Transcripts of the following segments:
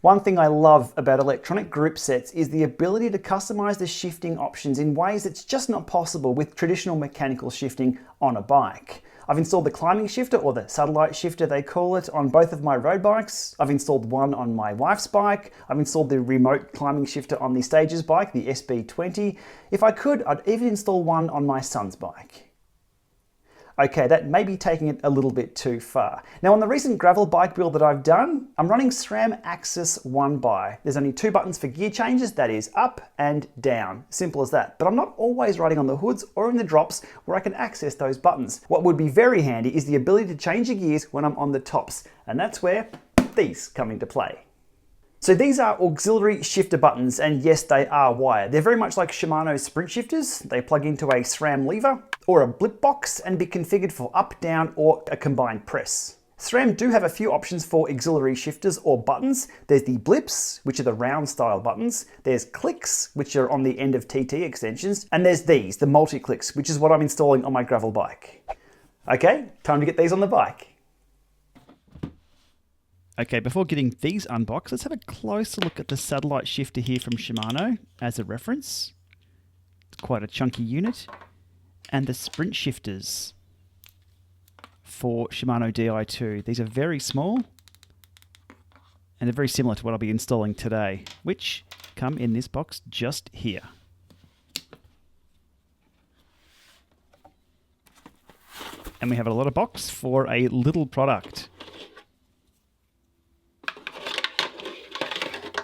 One thing I love about electronic group sets is the ability to customize the shifting options in ways that's just not possible with traditional mechanical shifting on a bike. I've installed the climbing shifter, or the satellite shifter they call it, on both of my road bikes. I've installed one on my wife's bike. I've installed the remote climbing shifter on the Stages bike, the SB20. If I could, I'd even install one on my son's bike. Okay, that may be taking it a little bit too far. Now, on the recent gravel bike build that I've done, I'm running SRAM AXS 1x. There's only 2 buttons for gear changes, that is up and down. Simple as that. But I'm not always riding on the hoods or in the drops where I can access those buttons. What would be very handy is the ability to change the gears when I'm on the tops, and that's where these come into play. So these are auxiliary shifter buttons, and yes, they are wired. They're very much like Shimano's sprint shifters. They plug into a SRAM lever or a blip box and be configured for up, down, or a combined press. SRAM do have a few options for auxiliary shifters or buttons. There's the blips, which are the round style buttons. There's clicks, which are on the end of TT extensions. And there's these, the MultiClics, which is what I'm installing on my gravel bike. Okay, time to get these on the bike. Okay, before getting these unboxed, let's have a closer look at the satellite shifter here from Shimano as a reference. It's quite a chunky unit. And the sprint shifters for Shimano Di2. These are very small and they're very similar to what I'll be installing today, which come in this box just here. And we have a lot of box for a little product.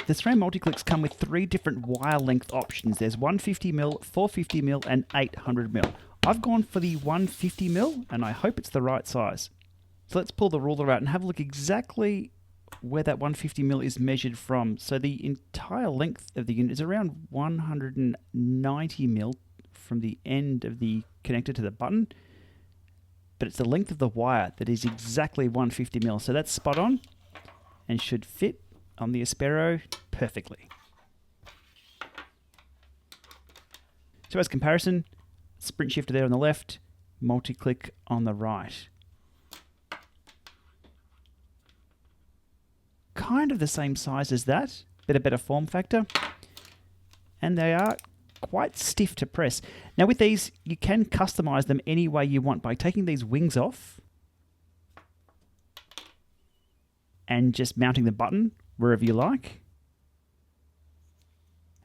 The SRAM MultiClics come with 3 different wire length options. There's 150mm, 450mm and 800mm. I've gone for the 150mm and I hope it's the right size. So let's pull the ruler out and have a look exactly where that 150mm is measured from. So the entire length of the unit is around 190mm from the end of the connector to the button. But it's the length of the wire that is exactly 150mm. So that's spot on and should fit on the Aspero perfectly. So as comparison, sprint shifter there on the left, MultiClic on the right. Kind of the same size as that, but a better form factor. And they are quite stiff to press. Now with these, you can customize them any way you want by taking these wings off and just mounting the button wherever you like.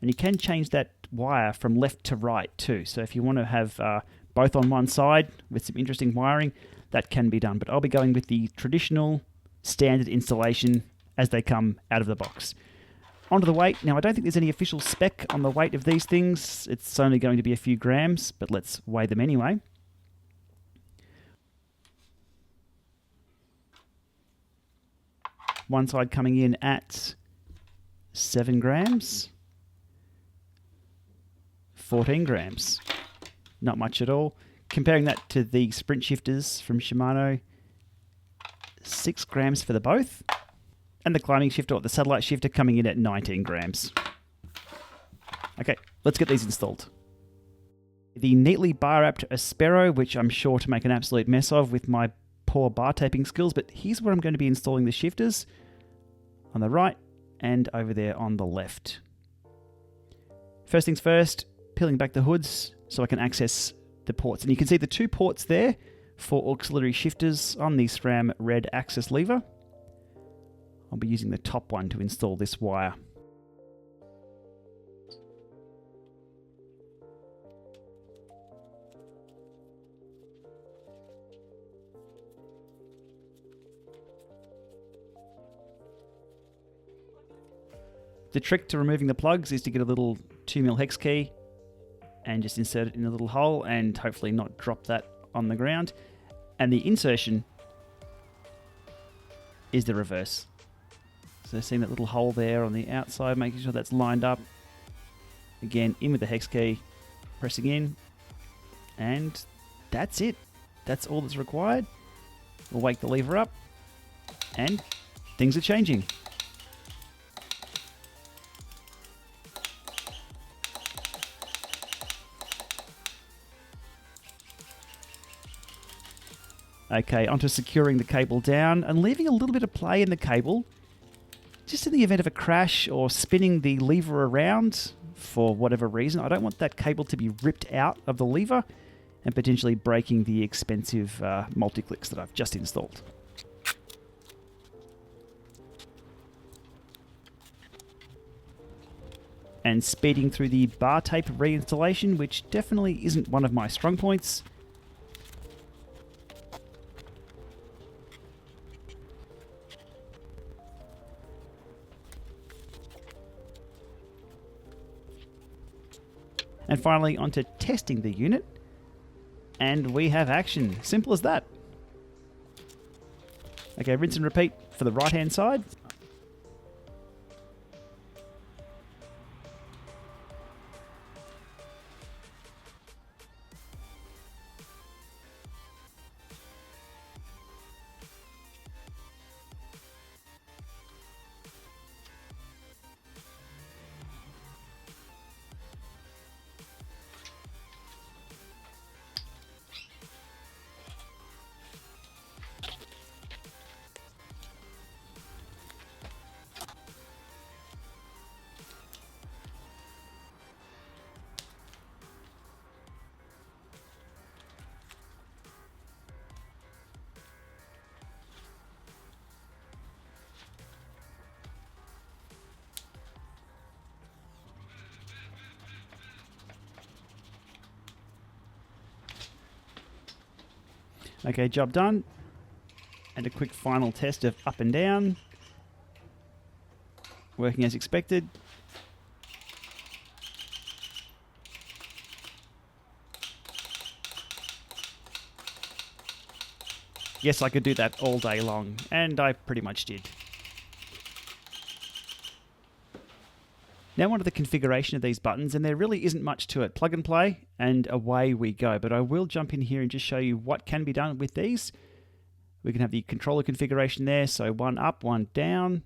And you can change that wire from left to right too. So if you want to have both on one side with some interesting wiring, that can be done. But I'll be going with the traditional standard installation as they come out of the box. Onto the weight. Now I don't think there's any official spec on the weight of these things. It's only going to be a few grams, but let's weigh them anyway. One side coming in at 7 grams. 14 grams. Not much at all. Comparing that to the sprint shifters from Shimano, 6 grams for the both. And the climbing shifter, or the satellite shifter, coming in at 19 grams. Okay, let's get these installed. The neatly bar-wrapped Aspero, which I'm sure to make an absolute mess of with my poor bar taping skills, but here's where I'm going to be installing the shifters. On the right and over there on the left. First things first, peeling back the hoods so I can access the ports. And you can see the 2 ports there for auxiliary shifters on the SRAM Red AXS lever. I'll be using the top one to install this wire. The trick to removing the plugs is to get a little 2mm hex key and just insert it in a little hole and hopefully not drop that on the ground. And the insertion is the reverse. So seeing that little hole there on the outside, making sure that's lined up. Again, in with the hex key, pressing in, and that's it. That's all that's required. We'll wake the lever up, and things are changing. Okay, onto securing the cable down and leaving a little bit of play in the cable just in the event of a crash or spinning the lever around for whatever reason, I don't want that cable to be ripped out of the lever and potentially breaking the expensive MultiClics that I've just installed. And speeding through the bar tape reinstallation, which definitely isn't one of my strong points. And finally onto testing the unit, and we have action. Simple as that. Okay, rinse and repeat for the right hand side. Okay, job done. And a quick final test of up and down. Working as expected. Yes, I could do that all day long, and I pretty much did. Now onto the configuration of these buttons, and there really isn't much to it. Plug and play, and away we go. But I will jump in here and just show you what can be done with these. We can have the controller configuration there, so one up, one down.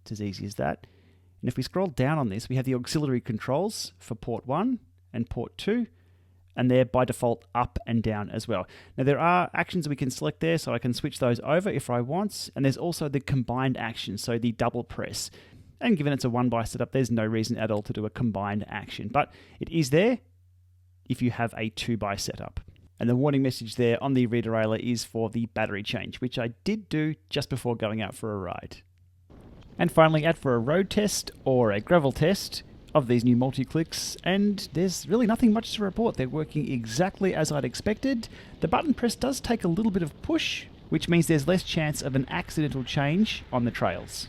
It's as easy as that. And if we scroll down on this, we have the auxiliary controls for port 1 and port 2, and they're by default up and down as well. Now there are actions we can select there, so I can switch those over if I want, and there's also the combined action, so the double press. And given it's a 1x setup, there's no reason at all to do a combined action. But it is there if you have a 2x setup. And the warning message there on the rederailleur is for the battery change, which I did do just before going out for a ride. And finally, out for a road test or a gravel test of these new MultiClics, and there's really nothing much to report. They're working exactly as I'd expected. The button press does take a little bit of push, which means there's less chance of an accidental change on the trails.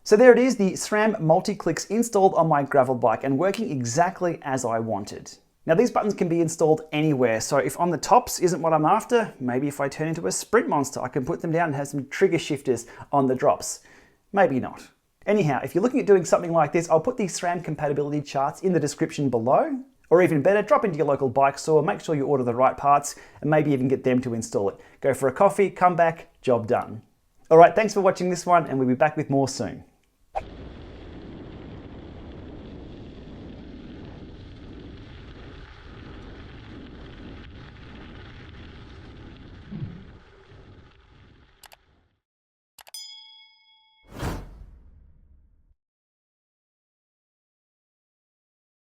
So there it is, the SRAM MultiClics installed on my gravel bike and working exactly as I wanted. Now these buttons can be installed anywhere, so if on the tops isn't what I'm after, maybe if I turn into a sprint monster, I can put them down and have some trigger shifters on the drops. Maybe not. Anyhow, if you're looking at doing something like this, I'll put the SRAM compatibility charts in the description below, or even better, drop into your local bike store, make sure you order the right parts, and maybe even get them to install it. Go for a coffee, come back, job done. All right, thanks for watching this one, and we'll be back with more soon.